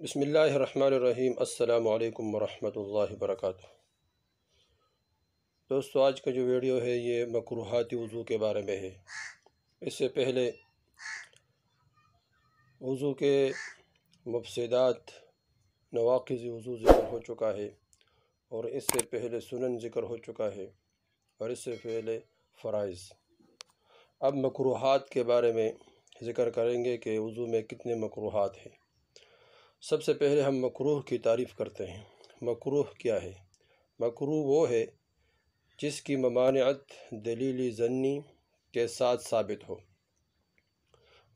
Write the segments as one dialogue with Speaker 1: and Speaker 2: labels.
Speaker 1: بسم اللہ الرحمن الرحیم۔ السلام علیکم ورحمۃ اللہ وبرکاتہ۔ دوستو، آج کا جو ویڈیو ہے یہ مکروہات وضو کے بارے میں ہے۔ اس سے پہلے وضو کے مفسدات، نواقض وضو ذکر ہو چکا ہے، اور اس سے پہلے سنن ذکر ہو چکا ہے، اور اس سے پہلے فرائض۔ اب مکروہات کے بارے میں ذکر کریں گے کہ وضو میں کتنے مکروہات ہیں۔ سب سے پہلے ہم مکروہ کی تعریف کرتے ہیں۔ مکروہ کیا ہے؟ مکروہ وہ ہے جس کی ممانعت دلیل ظنی کے ساتھ ثابت ہو۔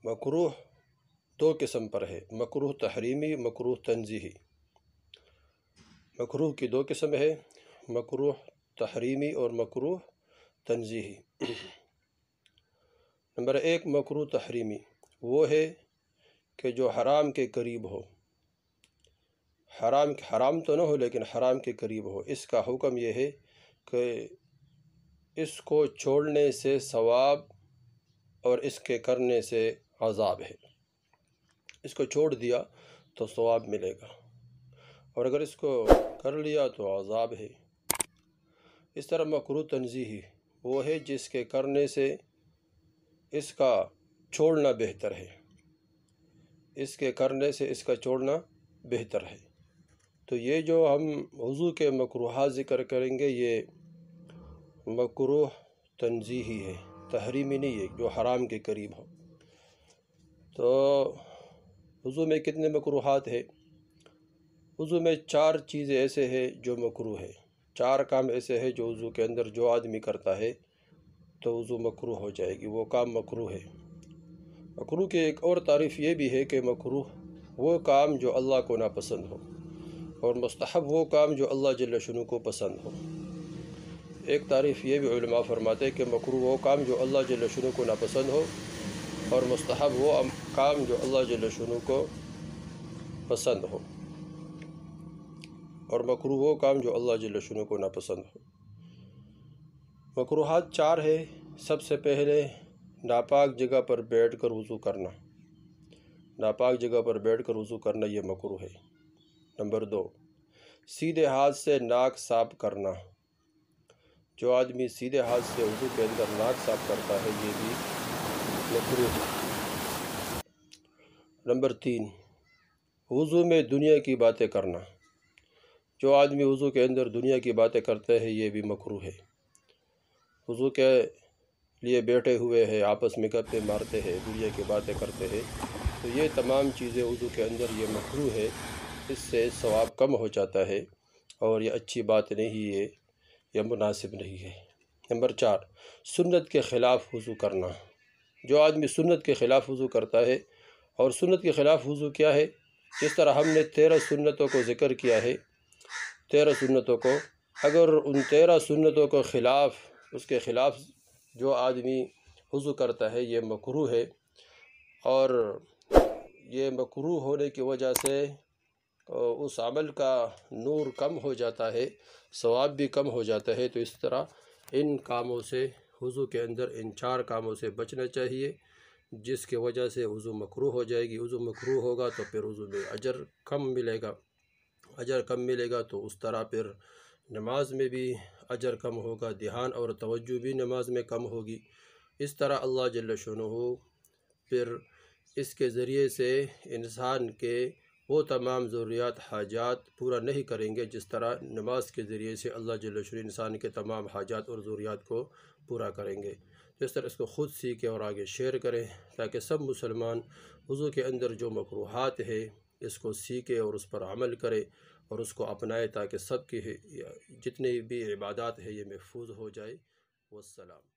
Speaker 1: مکروہ دو قسم پر ہے، مکروہ تحریمی، مکروہ تنزیہی۔ مکروہ کی دو قسم ہے، مکروہ تحریمی اور مکروہ تنزیہی۔ نمبر ایک، مکروہ تحریمی وہ ہے کہ جو حرام کے قریب ہو، حرام تو نہ ہو لیکن حرام کے قریب ہو۔ اس کا حکم یہ ہے کہ اس کو چھوڑنے سے ثواب اور اس کے کرنے سے عذاب ہے۔ اس کو چھوڑ دیا تو ثواب ملے گا، اور اگر اس کو کر لیا تو عذاب ہے۔ اس طرح مکروہ تنزیہی وہ ہے جس کے کرنے سے اس کا چھوڑنا بہتر ہے، اس کے کرنے سے اس کا چھوڑنا بہتر ہے۔ تو یہ جو ہم وضو کے مکروہات ذکر کریں گے یہ مکروہ تنزیہی ہے، تحریمی نہیں ہے، جو حرام کے قریب ہو۔ تو وضو میں کتنے مکروہات ہیں؟ وضو میں چار چیزیں ایسے ہیں جو مکروہ ہے، چار کام ایسے ہیں جو وضو کے اندر جو آدمی کرتا ہے تو وضو مکروہ ہو جائے گی، وہ کام مکروہ ہے۔ مکروہ کی ایک اور تعریف یہ بھی ہے کہ مکروہ وہ کام جو اللہ کو ناپسند ہو، اور مستحب وہ کام جو اللہ جل شانہ کو پسند ہو۔ ایک تعریف یہ بھی علماء فرماتے ہیں کہ مکروہ وہ کام جو اللہ جل شانہ کو ناپسند ہو، اور مستحب وہ کام جو اللہ جل شانہ کو پسند ہو، اور مکروہ وہ کام جو اللہ جل شانہ کو ناپسند ہو۔ مکروہات چار ہے۔ سب سے پہلے ناپاک جگہ پر بیٹھ کر وضو کرنا، ناپاک جگہ پر بیٹھ کر وضو کرنا یہ مکروہ ہے۔ نمبر دو، سیدھے ہاتھ سے ناک صاف کرنا، جو آدمی سیدھے ہاتھ سے وضو کے اندر ناک صاف کرتا ہے یہ بھی مکروہ ہے۔ نمبر تین، وضو میں دنیا کی باتیں کرنا، جو آدمی وضو کے اندر دنیا کی باتیں کرتے ہیں یہ بھی مکروہ ہے۔ وضو کے لیے بیٹھے ہوئے ہیں، آپس میں گپیں مارتے ہیں، دنیا کی باتیں کرتے ہیں، تو یہ تمام چیزیں وضو کے اندر یہ مکروہ ہے۔ اس سے ثواب کم ہو جاتا ہے، اور یہ اچھی بات نہیں ہے، یہ مناسب نہیں ہے۔ نمبر چار، سنت کے خلاف وضو کرنا، جو آدمی سنت کے خلاف وضو کرتا ہے، اور سنت کے خلاف وضو کیا ہے؟ جس طرح ہم نے 13 سنتوں کو ذکر کیا ہے، 13 سنتوں کو، اگر ان 13 سنتوں کو اس کے خلاف جو آدمی وضو کرتا ہے یہ مکروہ ہے، اور یہ مکروہ ہونے کی وجہ سے اس عمل کا نور کم ہو جاتا ہے، ثواب بھی کم ہو جاتا ہے۔ تو اس طرح ان کاموں سے، وضو کے اندر ان چار کاموں سے بچنا چاہیے، جس کی وجہ سے وضو مکروہ ہو جائے گی۔ وضو مکروہ ہوگا تو پھر وضو میں اجر کم ملے گا، اجر کم ملے گا تو اس طرح پھر نماز میں بھی اجر کم ہوگا، دھیان اور توجہ بھی نماز میں کم ہوگی۔ اس طرح اللہ جل شانہ پھر اس کے ذریعے سے انسان کے وہ تمام ضروریات، حاجات پورا نہیں کریں گے جس طرح نماز کے ذریعے سے اللہ جل شانہ انسان کے تمام حاجات اور ضروریات کو پورا کریں گے۔ تو اس طرح اس کو خود سیکھیں اور آگے شیئر کریں، تاکہ سب مسلمان وضو کے اندر جو مکروہات ہے اس کو سیکھیں اور اس پر عمل کرے اور اس کو اپنائے، تاکہ سب کی جتنی بھی عبادات ہے یہ محفوظ ہو جائے۔ والسلام۔